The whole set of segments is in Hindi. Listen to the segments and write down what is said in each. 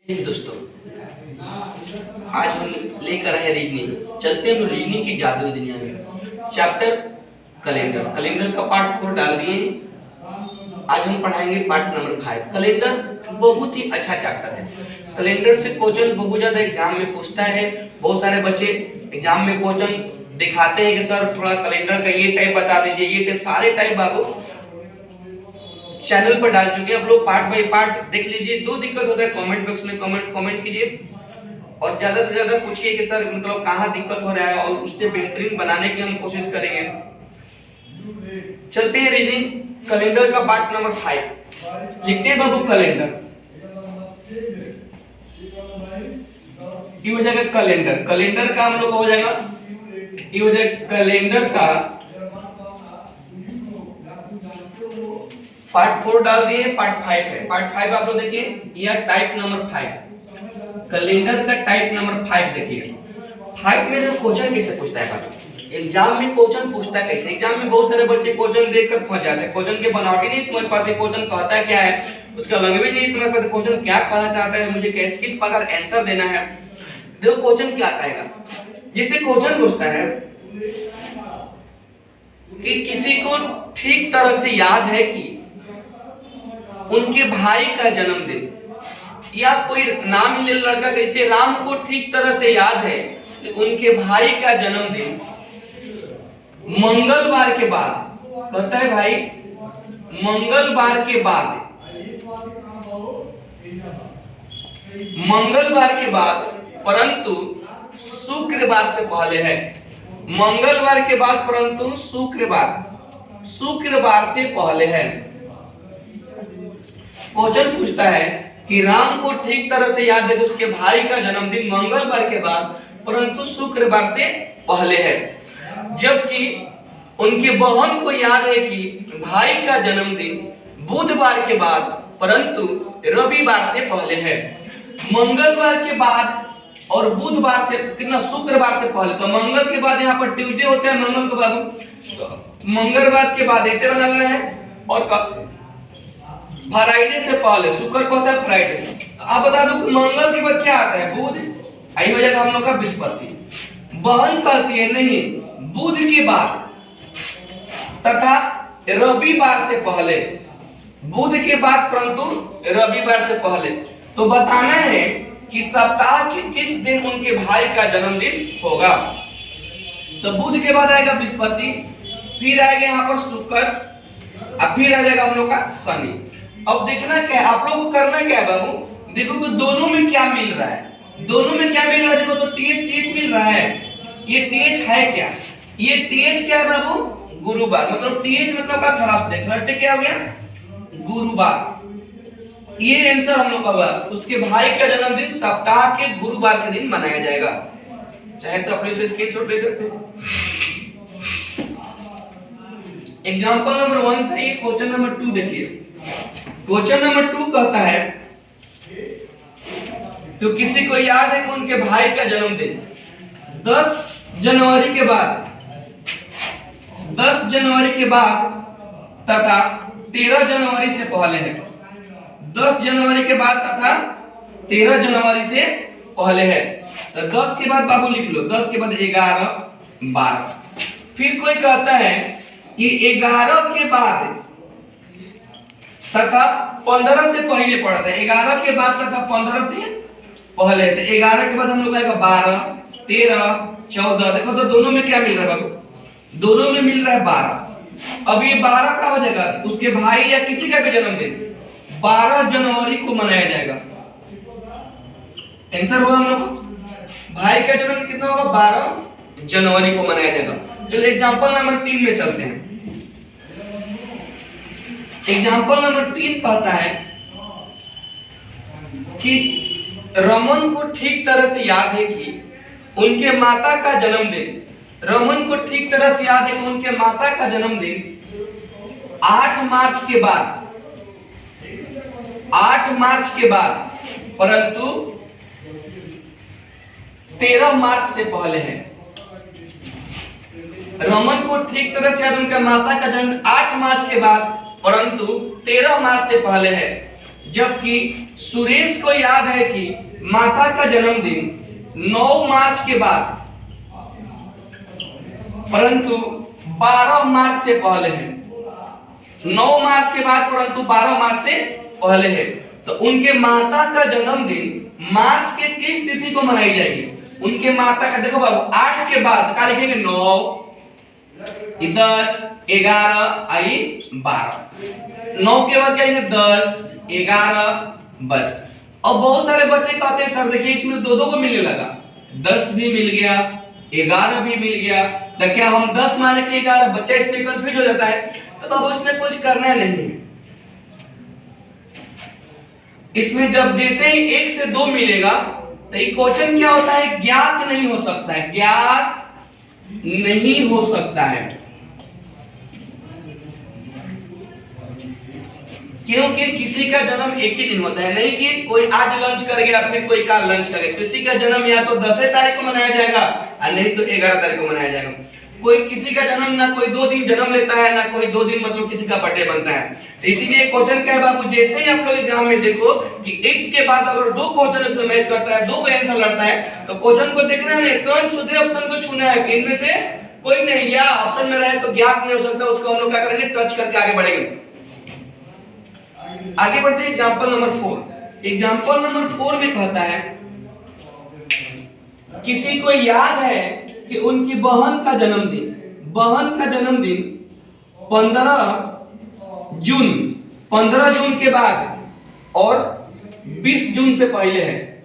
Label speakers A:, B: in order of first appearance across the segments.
A: दोस्तों, आज हम लेकर आए रीजनिंग। चलते हैं रीजनिंग की जादुई दुनिया में। चैप्टर कैलेंडर का पार्ट 4 डाल दिए। आज हम पढ़ाएंगे पार्ट नंबर 5। कैलेंडर बहुत ही अच्छा चैप्टर है। कैलेंडर से क्वेश्चन बहुत ज्यादा एग्जाम में पूछता है। बहुत सारे बच्चे एग्जाम में क्वेश्चन दिखाते हैं कि सर थोड़ा कैलेंडर का ये टाइप बता दीजिए, ये टाइप। सारे टाइप बाबू चैनल पर डाल चुके हैं। आप लोग पार्ट बाय पार्ट देख लीजिए। दो दिक्कत होता है, कमेंट बॉक्स में कमेंट कीजिए और ज्यादा से ज्यादा पूछिए कि सर मतलब कहाँ दिक्कत हो रहा है और उससे बेहतरीन बनाने की हम कोशिश करेंगे। चलते हैं रीडिंग कैलेंडर का पार्ट नंबर 5। लिखते हैं बाबू कैलेंडर। ये हो जाएगा कैलेंडर का हम लोग हो जाएगा, ये हो जाएगा कैलेंडर का पार्ट 4 डाल दिए। पार्ट 5 है। पार्ट 5 आप लोग देखिए, यह टाइप नंबर 5 कैलेंडर का टाइप नंबर 5 देखिए। 5 में जो क्वेश्चन कैसे पूछता है बाबू, एग्जाम में क्वेश्चन पूछता है कैसे। एग्जाम में बहुत सारे बच्चे क्वेश्चन देखकर फंस जाते हैं। क्वेश्चन के बनावटी नहीं समझ पाते, क्वेश्चन कहता है क्या है, उसका लैंग्वेज नहीं समझ पाते, क्वेश्चन क्या कहना चाहता है, मुझे किस प्रकार आंसर देना है। देखो क्वेश्चन क्या कहेगा। जैसे क्वेश्चन पूछता है कि किसी को ठीक तरह से याद है कि उनके भाई का जन्मदिन, या कोई नाम ही ले लड़का, कैसे राम को ठीक तरह से याद है कि उनके भाई का जन्मदिन मंगलवार के बाद, कहता है भाई मंगलवार के बाद परंतु शुक्रवार से पहले है। मंगलवार के बाद परंतु शुक्रवार से पहले है। क्वेश्चन पूछता है कि राम को ठीक तरह से याद है कि उसके भाई का जन्मदिन मंगलवार के बाद परंतु शुक्रवार से पहले है, जबकि उनकी बहन को याद है कि भाई का जन्मदिन बुधवार के बाद परंतु रविवार से पहले है। मंगलवार के बाद और बुधवार से कितना, शुक्रवार से पहले। तो मंगल के बाद यहाँ पर ट्यूसडे होता है, मंगल के बाद मंगलवार के बाद ऐसे बनाना है, और फ्राइडे से पहले, शुक्र को होता है फ्राइडे। आप बता दो कि मंगल के बाद क्या आता है, बुध। आई हो जाएगा हम लोग का बृहस्पति। बहन कहती है नहीं, बुध के बाद तथा रविवार से पहले, बुध के बाद परंतु रविवार से पहले। तो बताना है कि सप्ताह के किस दिन उनके भाई का जन्मदिन होगा। तो बुध के बाद आएगा बृहस्पति, फिर आएगा यहाँ पर शुक्र, अब फिर आ जाएगा हम लोग का शनि। अब देखना क्या है, आप लोगों को करना क्या है बाबू, देखो कि दोनों में क्या मिल रहा है। दोनों में क्या मिल रहा है, देखो तो टीएच मिल रहा है। ये टीएच है क्या, ये टीएच क्या है बाबू, गुरुवार। मतलब टीएच मतलब का थर्सडे क्या हो गया, गुरुवार। ये आंसर हम लोग का हुआ। उसके भाई का जन्मदिन सप्ताह के गुरुवार के दिन मनाया जाएगा। चाहे तो अपने से स्क्रीनशॉट ले सकते हैं। एग्जांपल नंबर 1 था, ये क्वेश्चन नंबर 2 देखिए। क्वेश्चन नंबर 2 कहता है तो किसी को याद है कि उनके भाई का जन्मदिन 10 जनवरी के बाद तथा 13 जनवरी से पहले है। 10 जनवरी के बाद तथा 13 जनवरी से पहले है। तो 10 के बाद बाबू लिख लो, 10 के बाद 11 12। फिर कोई कहता है कि 11 के बाद तथा 15 से पहले पढ़ता है। 11 के बाद तथा 15 से पहले। तो 11 के बाद हम लोग आएगा 12 13 14। देखो तो दोनों में क्या मिल रहा है बाबू, दोनों में मिल रहा है 12। अब ये 12 का हो जाएगा उसके भाई या किसी का भी जन्मदिन 12 जनवरी को मनाया जाएगा। आंसर हुआ हम लोग, भाई का जन्मदिन कितना होगा, 12 जनवरी को मनाया जाएगा। चलिए एग्जांपल नंबर 3 में चलते हैं। एग्जांपल नंबर 3 कहता है कि रमन को ठीक तरह से याद है कि उनके माता का जन्मदिन, रमन को ठीक तरह से याद है कि उनके माता का जन्मदिन 8 मार्च के बाद परंतु 13 मार्च से पहले है। रमन को ठीक तरह से याद उनके माता का जन्म 8 मार्च के बाद परंतु 13 मार्च से पहले है। जबकि सुरेश को याद है कि माता का जन्मदिन 9 मार्च के बाद परंतु 12 मार्च से पहले है। 9 मार्च के बाद परंतु 12 मार्च से पहले है। तो उनके माता का जन्मदिन मार्च के किस तिथि को मनाई जाएगी? उनके माता का देखो बाबू 8 के बाद क्या लिखेंगे? 9, 10, 11 आई 12। 9 के बाद क्या लिखेंगे? 10, 11 बस। अब बहुत सारे बच्चे कहते हैं सर देखिए इसमें दो दो को मिलने लगा, 10 भी मिल गया, 11 भी मिल गया, तो क्या हम 10 माने के 11? बच्चा इसमें कंफ्यूज हो जाता है। तो बाबू इसमें कुछ करना नहीं है। इसमें जब जैसे ही 1 से 2 मिलेगा तो ये क्वेश्चन क्या होता है? ज्ञात नहीं हो सकता है, ज्ञात नहीं हो सकता है, क्योंकि किसी का जन्म एक ही दिन होता है। नहीं कि कोई आज लंच कर गया फिर कोई कल लंच कर गया। किसी का जन्म या तो 10 तारीख को मनाया जाएगा और नहीं तो 11 तारीख को मनाया जाएगा। कोई किसी का जन्म ना कोई 2 दिन जन्म लेता है, ना कोई 2 दिन मतलब किसी का बर्थडे बनता है। तो इसीलिए क्वेश्चन क्या है बाबू? जैसे ही आप लोग एग्जाम में देखो कि 1 के बाद अगर 2 क्वेश्चन उसमें मैच करता है, 2 का आंसर लड़ता है, तो क्वेश्चन को देखना नहीं, तुरंत सीधे ऑप्शन को छूना है कि इनमें से कोई नहीं, या ऑप्शन में रहे तो ज्ञात नहीं हो सकता, उसको हम लोग क्या करेंगे? टच करके आगे बढ़ेंगे। आगे बढ़ते हैं एग्जांपल नंबर 4। एग्जांपल नंबर 4 में कहता है किसी को याद है कि उनकी बहन का जन्मदिन 15 जून के बाद और 20 जून से पहले है।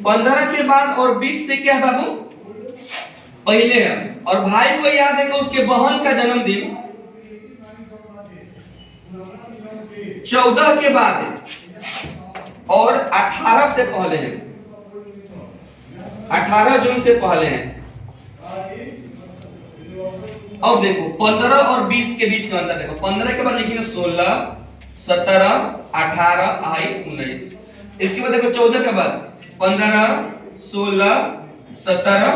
A: 15 के बाद और 20 से क्या है बाबू? पहले है। और भाई को याद है कि उसके बहन का जन्मदिन 14 के बाद है और 18 से पहले है, 18 जून से पहले है। अब देखो 15 और 20 के बीच का अंतर देखो। 15 के बाद लिखेंगे 16, 17, 18 आई 19। इसके बाद देखो 14 के बाद 15, 16, 17।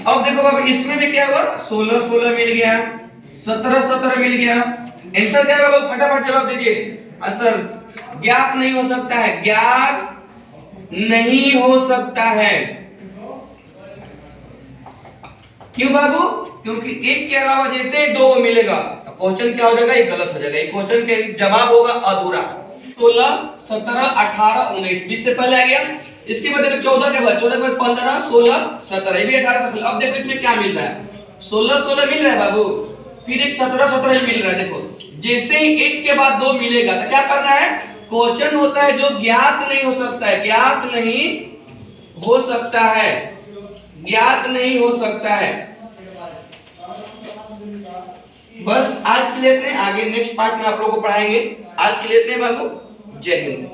A: अब देखो बाबा इसमें भी क्या हुआ? 16 16 मिल गया, 17 17 मिल गया। आंसर क्या होगा? फटाफट जवाब दीजिए। आंसर ज्ञात नहीं हो सकता है, ज्ञात नहीं हो सकता है। क्यों बाबू? क्योंकि 1 के अलावा जैसे 2 को मिलेगा तो क्वेश्चन क्या हो जाएगा? ये गलत हो जाएगा। ये क्वेश्चन के जवाब होगा अधूरा। 16, 17, 18, 19 20 से पहले आ गया। इसके बाद देखो 14 के बाद 15, 16, 17 ये भी 18 से पहले। अब देखो इसमें क्या मिल रहा है? 16 16 मिल रहा है बाबू, फिर एक 17 17 मिल रहा है। देखो जैसे ही 1 के बाद 2 मिलेगा तो क्या करना है? क्वेश्चन होता है जो ज्ञात नहीं हो सकता है, ज्ञात नहीं हो सकता है, ज्ञात नहीं हो सकता है। बस आज के लिए इतने, आगे नेक्स्ट पार्ट में आप लोगों को पढ़ाएंगे। आज के लिए इतने बाबू, जय हिंद।